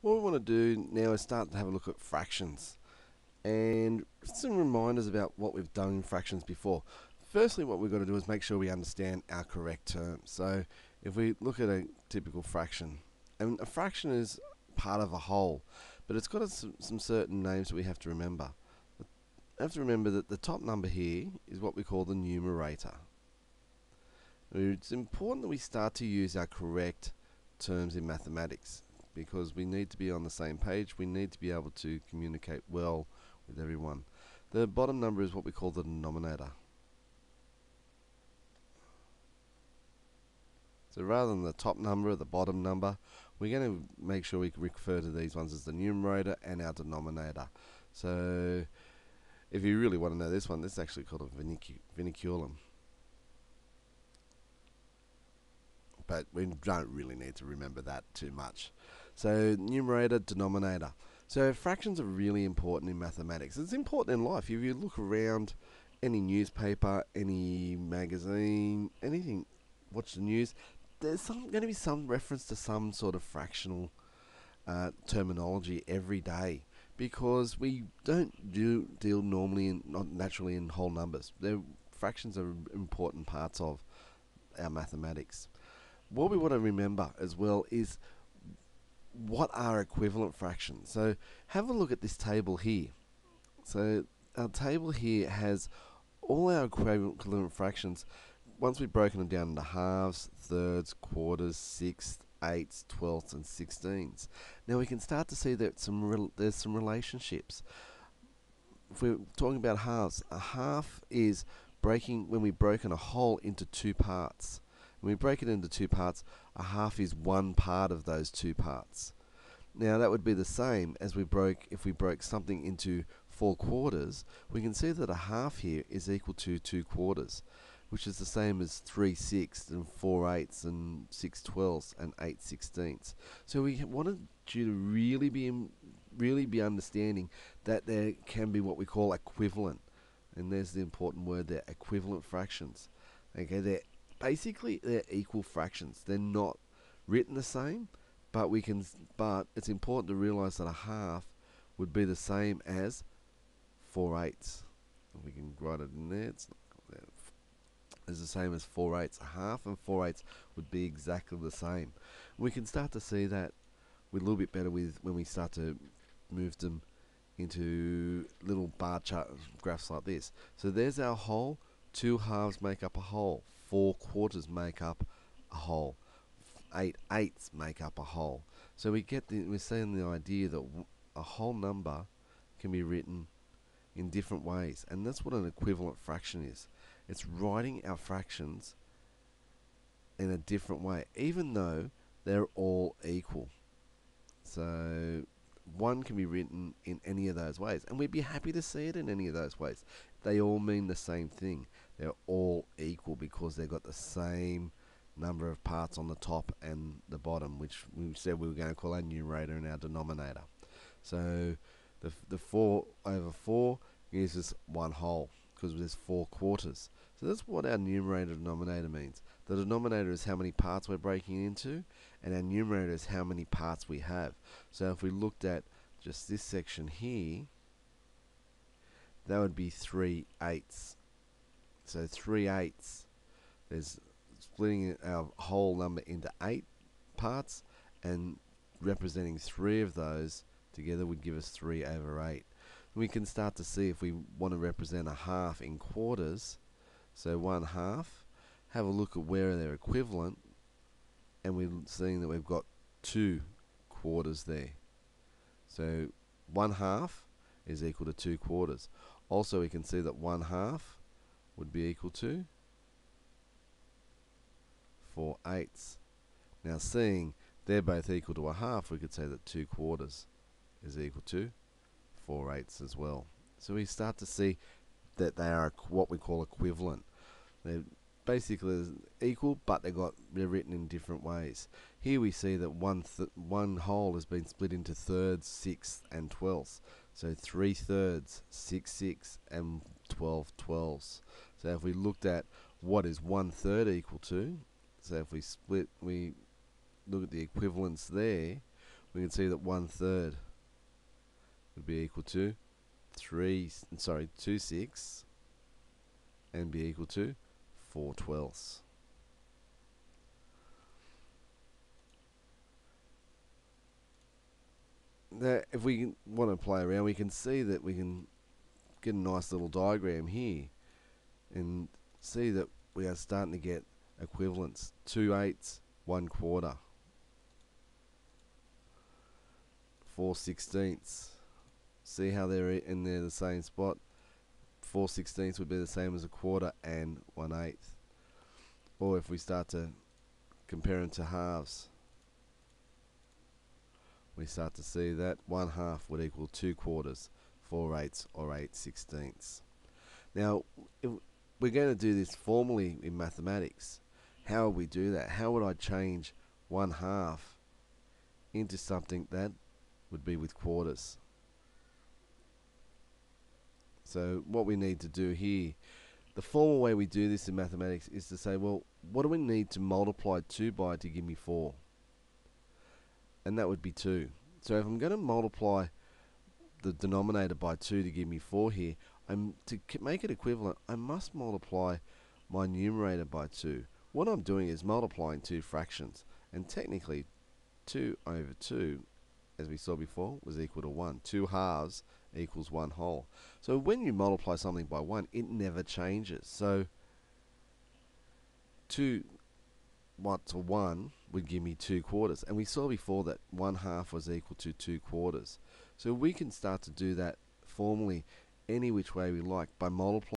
What we want to do now is start to have a look at fractions and some reminders about what we've done in fractions before. Firstly, what we've got to do is make sure we understand our correct terms. So if we look at a typical fraction, and a fraction is part of a whole, but it's got some certain names that we have to remember. We have to remember that the top number here is what we call the numerator. It's important that we start to use our correct terms in mathematics because we need to be on the same page. We need to be able to communicate well with everyone. The bottom number is what we call the denominator. So rather than the top number or the bottom number, we're going to make sure we refer to these ones as the numerator and our denominator. So if you really want to know this one, this is actually called a vinculum. But we don't really need to remember that too much. So numerator, denominator. So fractions are really important in mathematics. It's important in life. If you look around any newspaper, any magazine, anything, watch the news, there's going to be some reference to some sort of fractional terminology every day because we don't deal normally not naturally in whole numbers. Fractions are important parts of our mathematics. What we want to remember as well is what are equivalent fractions. So have a look at this table here. So our table here has all our equivalent fractions. Once we've broken them down into halves, thirds, quarters, sixths, eighths, twelfths, and sixteenths. Now we can start to see that there's some relationships. If we're talking about halves, a half is breaking when we've broken a whole into two parts. When we break it into two parts, a half is one part of those two parts. Now that would be the same as if we broke something into 4/4, we can see that a half here is equal to 2/4, which is the same as 3/6 and 4/8 and 6/12 and 8/16. So we wanted you to really be understanding that there can be what we call equivalent, and there's the important word there, equivalent fractions. Okay, they're equal fractions. They're not written the same, but it's important to realize that a half would be the same as 4/8. We can write it in there. It's the same as 4/8. A half and 4/8 would be exactly the same. We can start to see that with a little bit better when we start to move them into little bar chart graphs like this. So there's our whole. 2 halves make up a whole. 4/4 make up a whole. 8/8 make up a whole. So we're seeing the idea that a whole number can be written in different ways, and that's what an equivalent fraction is. It's writing our fractions in a different way, even though they're all equal. So one can be written in any of those ways, and we'd be happy to see it in any of those ways. They all mean the same thing. They're all equal because they've got the same number of parts on the top and the bottom, which we said we were going to call our numerator and our denominator. So the 4/4 gives us one whole because there's 4/4. So that's what our numerator and denominator means. The denominator is how many parts we're breaking into, and our numerator is how many parts we have. So if we looked at just this section here, that would be 3/8. So 3/8, there's splitting our whole number into 8 parts, and representing 3 of those together would give us 3/8. We can start to see if we want to represent a half in quarters. So 1/2, have a look at where they're equivalent, and we're seeing that we've got 2/4 there. So 1/2 is equal to 2/4. Also, we can see that 1/2 would be equal to 4/8. Now, seeing they're both equal to a half, we could say that 2/4 is equal to 4/8 as well. So we start to see that they are what we call equivalent. They're basically equal, but they're written in different ways. Here we see that one whole has been split into thirds, sixths, and twelfths. So 3/3, 6/6, and 12/12. So if we looked at what is 1/3 equal to, so if we look at the equivalence there, we can see that 1/3 would be equal to 2/6 and be equal to 4/12. Now, if we want to play around, we can see that we can get a nice little diagram here and see that we are starting to get equivalents. 2/8, 1/4. 4/16. See how they're in there the same spot? 4/16 would be the same as a quarter and 1/8. Or if we start to compare them to halves, we start to see that 1/2 would equal 2/4, 4/8, or 8/16. Now, if we're going to do this formally in mathematics, how would we do that? How would I change 1/2 into something that would be with quarters? So what we need to do here, the formal way we do this in mathematics is to say, well, what do we need to multiply 2 by to give me 4? And that would be 2. So if I'm going to multiply the denominator by 2 to give me 4 here, to make it equivalent, I must multiply my numerator by 2. What I'm doing is multiplying two fractions, and technically 2/2, as we saw before, was equal to 1. 2 halves equals 1 whole. So when you multiply something by 1, it never changes. So 2 to 1 would give me 2/4, and we saw before that 1/2 was equal to 2/4. So we can start to do that formally any which way we like by multiplying